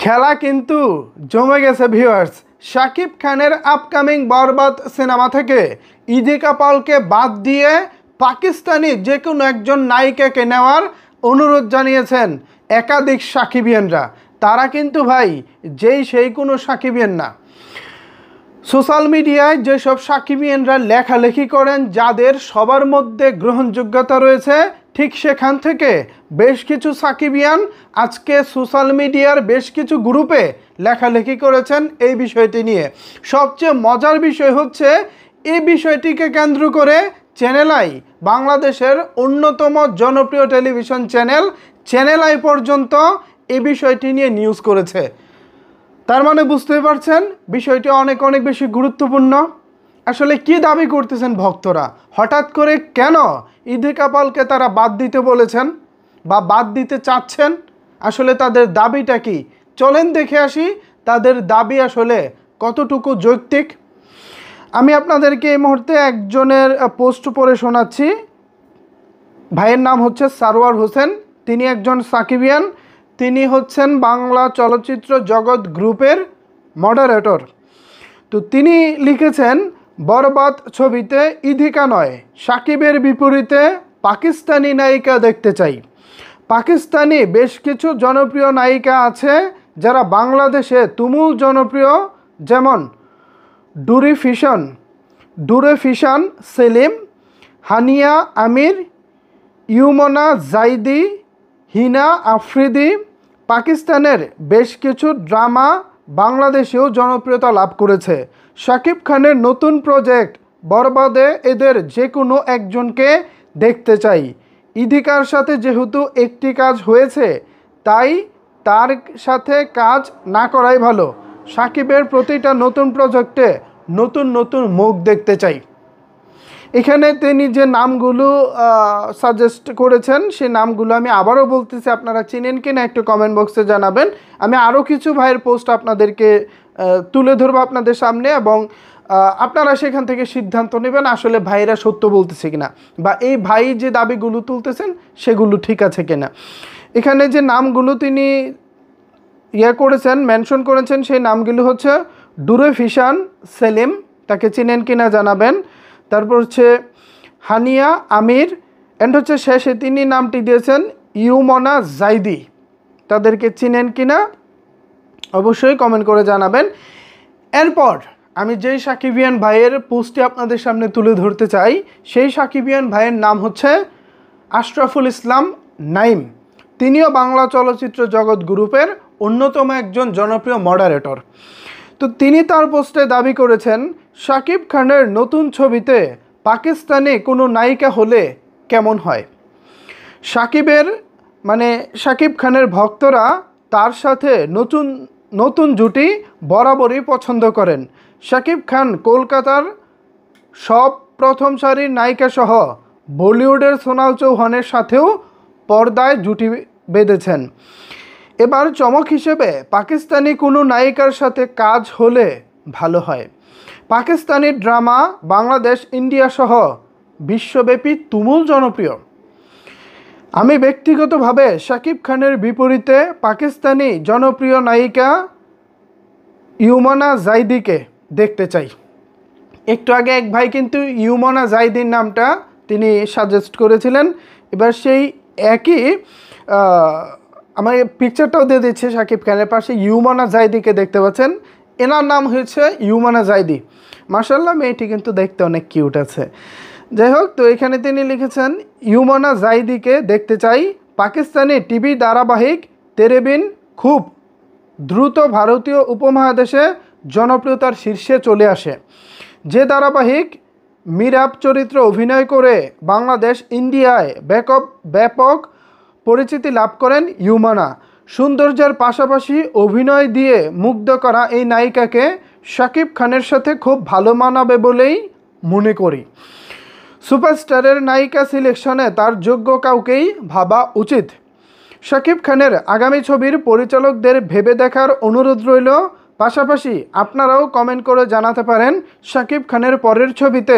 খেলা কিন্তু জমে গেছে ভিউয়ার্স। শাকিব খানের আপকামিং বরবাদ সিনেমা থেকে ইদিকা পালকে বাদ দিয়ে পাকিস্তানি যে কোনো একজন নায়িকাকে নেওয়ার অনুরোধ জানিয়েছেন একাধিক সাকিবিয়ানরা। তারা কিন্তু ভাই সেই কোনো সাকিবিয়ান না। সোশ্যাল মিডিয়ায় যেসব সাকিবিয়ানরা লেখালেখি করেন, যাদের সবার মধ্যে গ্রহণযোগ্যতা রয়েছে, ঠিক সেখান থেকে বেশ কিছু সাকিবিয়ান আজকে সোশ্যাল মিডিয়ার বেশ কিছু গ্রুপে লেখালেখি করেছেন এই বিষয়টি নিয়ে। সবচেয়ে মজার বিষয় হচ্ছে এই বিষয়টিকে কেন্দ্র করে চ্যানেল আই, বাংলাদেশের অন্যতম জনপ্রিয় টেলিভিশন চ্যানেল আই পর্যন্ত এই বিষয়টি নিয়ে নিউজ করেছে। তার মানে বুঝতেই পারছেন বিষয়টি অনেক বেশি গুরুত্বপূর্ণ। আসলে কি দাবি করতেছেন ভক্তরা? হঠাৎ করে কেন ইদিকা পালকে তারা বাদ দিতে বলেছেন বা বাদ দিতে চাচ্ছেন? আসলে তাদের দাবিটা কি? চলেন দেখে আসি তাদের দাবি আসলে কতটুকু যৌক্তিক। আমি আপনাদেরকে এই মুহূর্তে একজনের পোস্ট পড়ে শোনাচ্ছি। ভাইয়ের নাম হচ্ছে সারোয়ার হোসেন। তিনি একজন সাকিবিয়ান। তিনি হচ্ছেন বাংলা চলচ্চিত্র জগৎ গ্রুপের মডারেটর। তো তিনি লিখেছেন, বরবাদ ছবিতে ইদিকা নয়, সাকিবের বিপরীতে পাকিস্তানি নায়িকা দেখতে চাই। পাকিস্তানি বেশ কিছু জনপ্রিয় নায়িকা আছে যারা বাংলাদেশে তুমুল জনপ্রিয়, যেমন ডুরে ফিশান সেলিম, হানিয়া আমির, ইউমনা জাইদি, হিনা আফ্রিদি। পাকিস্তানের বেশ কিছু ড্রামা বাংলাদেশেও জনপ্রিয়তা লাভ করেছে। শাকিব খানের নতুন প্রজেক্ট বরবাদে এদের যে কোনো একজনকে দেখতে চাই। ইদিকার সাথে যেহেতু একটি কাজ হয়েছে, তাই তার সাথে কাজ না করাই ভালো। শাকিবের প্রতিটা নতুন প্রজেক্টে নতুন মুখ দেখতে চাই। এখানে তিনি যে নামগুলো সাজেস্ট করেছেন সেই নামগুলো আমি আবারও বলতেছি, আপনারা চিনেন কিনা একটু কমেন্ট বক্সে জানাবেন। আমি আরও কিছু ভাইয়ের পোস্ট আপনাদেরকে তুলে ধরবো আপনাদের সামনে, এবং আপনারা সেখান থেকে সিদ্ধান্ত নেবেন আসলে ভাইরা সত্য বলতেছে কিনা, বা এই ভাই যে দাবিগুলো তুলতেছেন সেগুলো ঠিক আছে কিনা। এখানে যে নামগুলো তিনি মেনশন করেছেন সেই নামগুলো হচ্ছে ডুরে ফিশান সেলিম, তাকে চিনেন কিনা জানাবেন। তারপর হচ্ছে হানিয়া আমির, অ্যান্ড হচ্ছে শেষে তিনি নামটি দিয়েছেন ইউমনা জাইদি, তাদেরকে চিনেন কিনা অবশ্যই কমেন্ট করে জানাবেন। এরপর আমি যেই সাকিবিয়ান ভাইয়ের পোস্টটি আপনাদের সামনে তুলে ধরতে চাই, সেই সাকিবিয়ান ভাইয়ের নাম হচ্ছে আশরাফুল ইসলাম নাইম। তিনিও বাংলা চলচ্চিত্র জগৎ গ্রুপের অন্যতম একজন জনপ্রিয় মডারেটর। তো তিনি তার পোস্টে দাবি করেছেন, শাকিব খানের নতুন ছবিতে পাকিস্তানি কোনো নায়িকা হলে কেমন হয়। শাকিব খানের ভক্তরা তার সাথে নতুন জুটি বরাবরই পছন্দ করেন। শাকিব খান কলকাতার সব প্রথম সারির নায়িকা সহ বলিউডের সোনাল চৌহানের সাথেও পর্দায় জুটি বেঁধেছেন। এবার চমক হিসেবে পাকিস্তানি কোনো নায়িকার সাথে কাজ হলে ভালো হয়। পাকিস্তানি ড্রামা বাংলাদেশ, ইন্ডিয়া সহ বিশ্বব্যাপী তুমুল জনপ্রিয়। আমি ব্যক্তিগতভাবে শাকিব খানের বিপরীতে পাকিস্তানি জনপ্রিয় নায়িকা ইউমনা জাইদিকে দেখতে চাই। একটু আগে এক ভাই কিন্তু ইউমনা জাইদির নামটা তিনি সাজেস্ট করেছিলেন। এবার সেই একই আমার পিকচারটাও দিয়ে দিচ্ছে শাকিব খানের পাশে ইউমনা জাইদিকে দেখতে পাচ্ছেন। এনার নাম হয়েছে ইউমনা জাইদি। মাশাআল্লাহ, মেয়েটি কিন্তু দেখতে অনেক কিউট আছে। যাই হোক, তো এখানে তিনি লিখেছেন, ইউমনা জাইদিকে দেখতে চাই। পাকিস্তানি টিভি ধারাবাহিক তেরে বিন খুব দ্রুত ভারতীয় উপমহাদেশে জনপ্রিয়তার শীর্ষে চলে আসে। যে ধারাবাহিক মিরাব চরিত্রে অভিনয় করে বাংলাদেশ, ইন্ডিয়ায় ব্যাপক পরিচিতি লাভ করেন ইউমনা। সৌন্দর্যের পাশাপাশি অভিনয় দিয়ে মুগ্ধ করা এই নায়িকাকে শাকিব খানের সাথে খুব ভালো মানাবে বলেই মনে করি। সুপারস্টারের নায়িকা সিলেকশনে তার যোগ্য কাউকেই ভাবা উচিত। শাকিব খানের আগামী ছবির পরিচালকদের ভেবে দেখার অনুরোধ রইল। পাশাপাশি আপনারাও কমেন্ট করে জানাতে পারেন শাকিব খানের পরের ছবিতে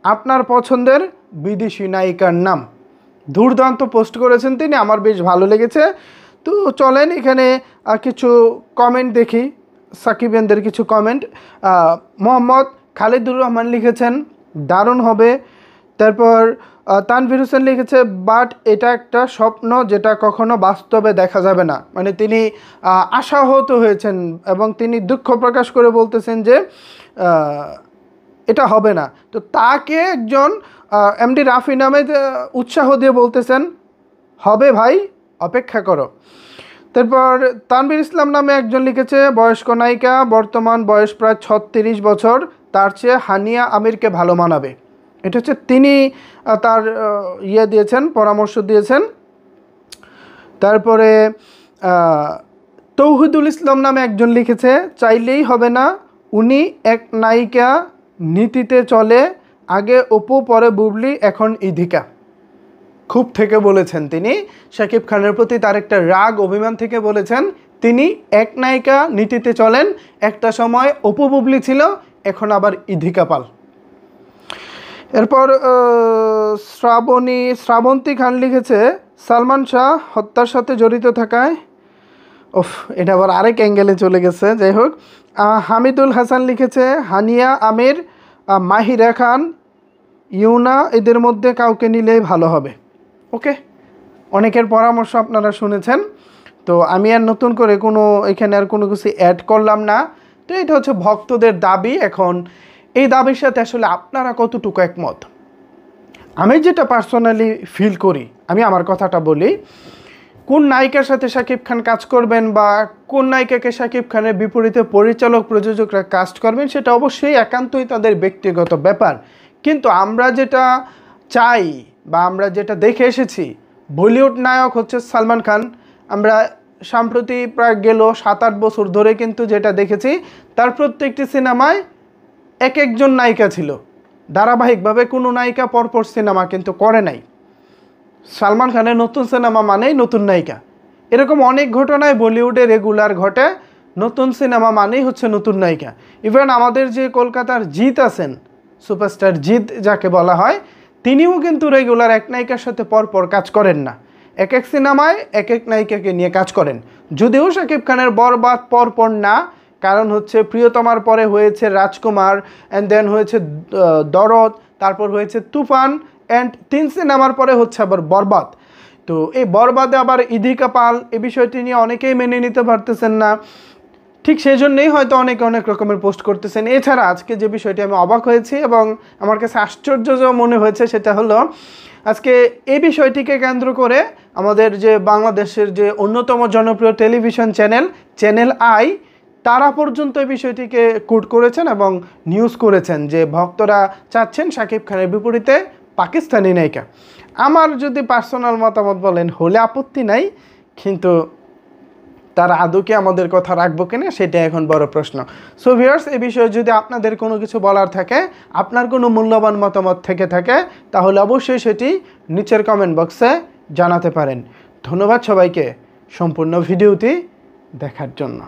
আপনার পছন্দের বিদেশি নায়িকার নাম। দুর্দান্ত পোস্ট করেছেন তিনি, আমার বেশ ভালো লেগেছে। তো চলেন এখানে কিছু কমেন্ট দেখি, সাকিবিয়ানদের কিছু কমেন্ট। মোহাম্মদ খালিদুর রহমান লিখেছেন দারুণ হবে। তারপর তানভীর হোসেন লিখেছে বাট এটা একটা স্বপ্ন যেটা কখনো বাস্তবে দেখা যাবে না। মানে তিনি আশাহত হয়েছেন এবং তিনি দুঃখ প্রকাশ করে বলতেছেন যে এটা হবে না। তো তাকে একজন এমডি রাফি নামে উৎসাহ দিয়ে বলতেছেন হবে ভাই, অপেক্ষা করো। তারপর তানভীর ইসলাম নামে একজন লিখেছে বয়স্ক নায়িকা, বর্তমান বয়স প্রায় 36 বছর, তার চেয়ে হানিয়া আমিরকে ভালো মানাবে। এটা হচ্ছে তিনি তার দিয়েছেন, পরামর্শ দিয়েছেন। তারপরে তৌহিদুল ইসলাম নামে একজন লিখেছে চাইলেই হবে না, উনি এক নায়িকা নীতিতে চলে, আগে অপু পরে বুবলি এখন ইধিকা। খুব থেকে বলেছেন তিনি, শাকিব খানের প্রতি তার একটা রাগ অভিমান থেকে বলেছেন তিনি এক নায়িকা নীতিতে চলেন, একটা সময় অপু বুবলি ছিল, এখন আবার ইধিকা পাল। এরপর শ্রাবন্তী খান লিখেছে সালমান শাহ হত্যার সাথে জড়িত থাকায়, এটা আবার আরেক অ্যাঙ্গেলে চলে গেছে। যাই হোক, হামিদুল হাসান লিখেছে হানিয়া আমির, মাহিরা খান, ইউনা, এদের মধ্যে কাউকে নিলেই ভালো হবে। ওকে, অনেকের পরামর্শ আপনারা শুনেছেন, তো আমি আর নতুন করে এখানে আর কোনো কিছু অ্যাড করলাম না। তো এটা হচ্ছে ভক্তদের দাবি। এখন এই দাবির সাথে আসলে আপনারা কতটুকু একমত? আমি যেটা পার্সোনালি ফিল করি, আমি আমার কথাটা বলি, কোন নায়িকার সাথে শাকিব খান কাজ করবেন বা কোন নায়িকাকে শাকিব খানের বিপরীতে পরিচালক প্রযোজকরা কাস্ট করবেন সেটা অবশ্যই একান্তই তাদের ব্যক্তিগত ব্যাপার। কিন্তু আমরা যেটা চাই বা আমরা যেটা দেখে এসেছি, বলিউড নায়ক হচ্ছে সালমান খান। আমরা সম্প্রতি প্রায় গেল 7-8 বছর ধরে কিন্তু যেটা দেখেছি, তার প্রত্যেকটি সিনেমায় এক একজন নায়িকা ছিল, ধারাবাহিকভাবে কোনো নায়িকা পরপর সিনেমা কিন্তু করে নাই। সালমান খানের নতুন সিনেমা মানেই নতুন নায়িকা। এরকম অনেক ঘটনায় বলিউডে রেগুলার ঘটে, নতুন সিনেমা মানেই হচ্ছে নতুন নায়িকা। ইভেন আমাদের যে কলকাতার জিৎ আছেন, সুপারস্টার জিৎ যাকে বলা হয়, তিনিও কিন্তু রেগুলার এক নায়িকার সাথে পরপর কাজ করেন না, এক এক সিনেমায় এক এক নায়িকাকে নিয়ে কাজ করেন। যদিও শাকিব খানের বরবাদ পরপর না, কারণ হচ্ছে প্রিয়তমার পরে হয়েছে রাজকুমার, অ্যান্ড দেন হয়েছে দরদ, তারপর হয়েছে তুফান, অ্যান্ড 3 সিনেমার পরে হচ্ছে আবার বরবাদ। তো এই বরবাদে আবার ইধিকা পাল, এই বিষয়টি নিয়ে অনেকেই মেনে নিতে পারতেছেন না। ঠিক সেই জন্যই হয়তো অনেকে অনেক রকমের পোস্ট করতেছেন। এছাড়া আজকে যে বিষয়টি আমি অবাক হয়েছি এবং আমার কাছে আশ্চর্য মনে হয়েছে সেটা হলো, আজকে এই বিষয়টিকে কেন্দ্র করে আমাদের যে বাংলাদেশের যে অন্যতম জনপ্রিয় টেলিভিশন চ্যানেল আই, তারা পর্যন্ত এই বিষয়টিকে কোট করেছেন এবং নিউজ করেছেন যে ভক্তরা চাচ্ছেন শাকিব খানের বিপরীতে পাকিস্তানি নায়িকা। আমার যদি পার্সোনাল মতামত বলেন, হলে আপত্তি নাই, কিন্তু তারা আদৌ কি আমাদের কথা রাখবো কিনা সেটা এখন বড় প্রশ্ন। সো ভিউয়ার্স, এই বিষয়ে যদি আপনাদের কোনো কিছু বলার থাকে, আপনার কোনো মূল্যবান মতামত থেকে থাকে, তাহলে অবশ্যই সেটি নিচের কমেন্ট বক্সে জানাতে পারেন। ধন্যবাদ সবাইকে সম্পূর্ণ ভিডিওটি দেখার জন্য।